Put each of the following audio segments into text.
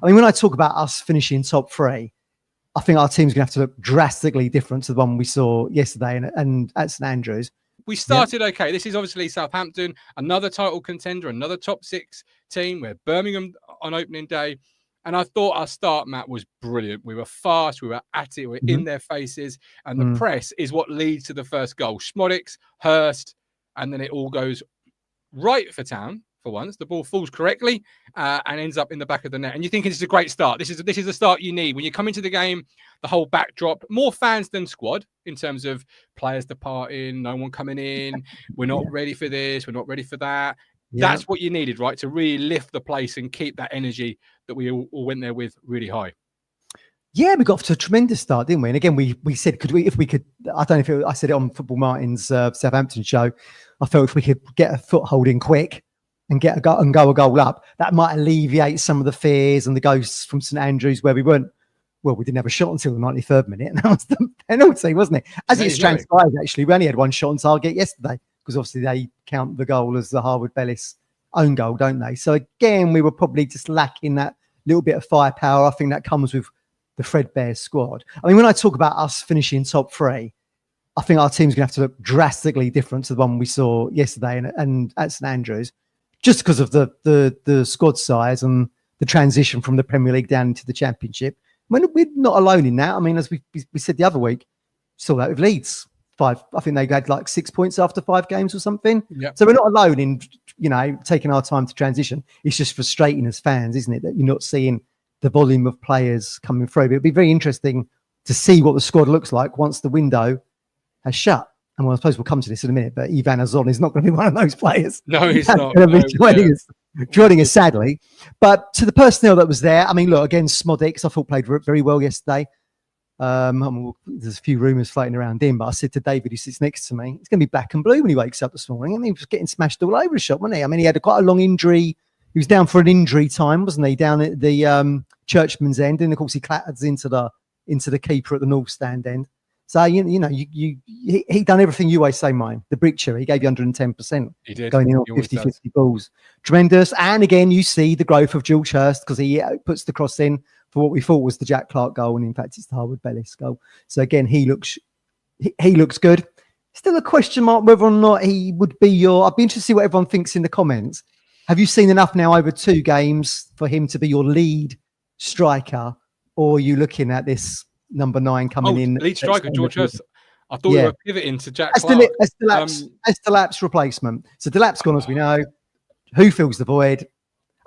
I mean, when I talk about us finishing top three, I think our team's going to have to look drastically different to the one we saw yesterday and at St Andrews. We started okay. This is obviously Southampton, another title contender, another top six team. We're Birmingham on opening day. And I thought our start, Matt, was brilliant. We were fast. We were at it. We were in their faces. And the press is what leads to the first goal. Schmodix, Hurst, and then it all goes right for Town. For once, the ball falls correctly and ends up in the back of the net. And you're thinking this is a great start. This is the start you need when you come into the game. The whole backdrop, more fans than squad in terms of players departing, no one coming in. We're not ready for this. We're not ready for that. Yeah. That's what you needed, right, to really lift the place and keep that energy that we all went there with really high. Yeah, we got off to a tremendous start, didn't we? And again, we said, if we could, I don't know if I said it on Football Martin's Southampton show. I felt if we could get a foothold in quick and go a goal up, that might alleviate some of the fears and the ghosts from St Andrews, where we weren't. Well, we didn't have a shot until the 93rd minute, and that was the penalty, wasn't it? As it's transpired, actually, we only had one shot on target yesterday, because obviously they count the goal as the Harwood Bellis own goal, don't they? So again, we were probably just lacking that little bit of firepower. I think that comes with the threadbare squad. I mean, when I talk about us finishing top three, I think our team's going to have to look drastically different to the one we saw yesterday and at St Andrews, just because of the squad size and the transition from the Premier League down into the Championship. I mean, we're not alone in that. I mean, as we said the other week, saw that with Leeds. I think they had like 6 points after 5 games or something. Yep. So we're not alone in, taking our time to transition. It's just frustrating as fans, isn't it, that you're not seeing the volume of players coming through. But it'd be very interesting to see what the squad looks like once the window has shut. And I suppose we'll come to this in a minute, but Ivan Azon is not going to be one of those players. No, he's not. Going to be joining us, sadly. But to the personnel that was there, I mean, look, again, Schmodix, I thought played very well yesterday. There's a few rumours floating around him, but I said to David, who sits next to me, it's going to be black and blue when he wakes up this morning. And he was getting smashed all over the shop, wasn't he? I mean, he had quite a long injury. He was down for an injury time, wasn't he? Down at the Churchman's End, and of course he clatters into the keeper at the North Stand end. So he done everything you always say, mine. The brick cherry, he gave you 110%. He did. Going in on 50-50 balls. Tremendous. And again, you see the growth of George Hurst, because he puts the cross in for what we thought was the Jack Clark goal, and in fact it's the Harwood Bellis goal. So again, he looks good. Still a question mark whether or not he would be I'd be interested to see what everyone thinks in the comments. Have you seen enough now over 2 games for him to be your lead striker, or are you looking at this number 9 coming in? Lead striker, George Hurst. I thought we were pivoting to Jack Clark. That's Delap's replacement. So Delap's gone, as we know. Who fills the void?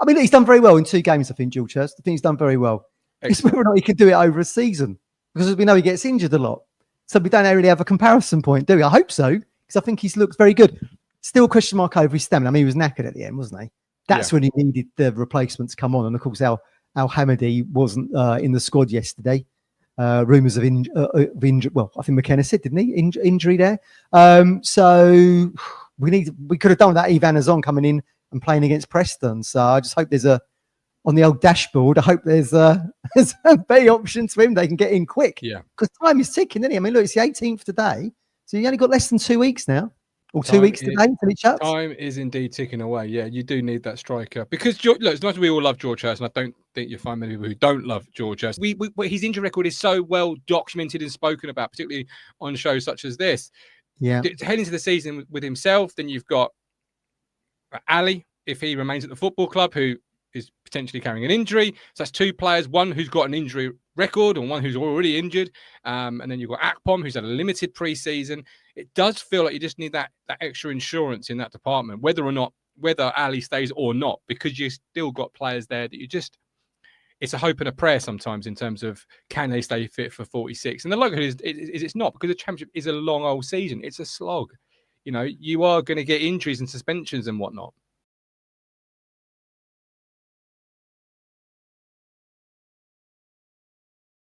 I mean, he's done very well in 2 games, I think, George Hurst. I think he's done very well. It's whether or not he can do it over a season, because as we know, he gets injured a lot. So we don't really have a comparison point, do we? I hope so, because I think he's looked very good. Still a question mark over his stamina. I mean, he was knackered at the end, wasn't he? That's when he needed the replacement to come on. And of course, Al Hamidi wasn't in the squad yesterday. Rumours of injury. Well, I think McKenna said, didn't he? Injury there. So we could have done that. Ivan Azon coming in and playing against Preston. So I just hope there's on the old dashboard, I hope there's a B option for him. They can get in quick. Yeah. Because time is ticking, isn't it? I mean, look, it's the 18th today. So you only got less than 2 weeks now. Or 2 weeks today until it shuts. Time is indeed ticking away. Yeah, you do need that striker. Because, look, as much as we all love George Hurst, and I don't think you'll find many people who don't love George Hurst, his injury record is so well documented and spoken about, particularly on shows such as this. Yeah. Heading into the season with himself, then you've got Ali, if he remains at the football club, who is potentially carrying an injury. So that's 2 players, one who's got an injury record and one who's already injured. And then you've got Akpom, who's had a limited pre-season. It does feel like you just need that extra insurance in that department, whether Ali stays or not, because you've still got players there that it's a hope and a prayer sometimes in terms of can they stay fit for 46. And the likelihood is it's not, because the Championship is a long old season. It's a slog. You are going to get injuries and suspensions and whatnot.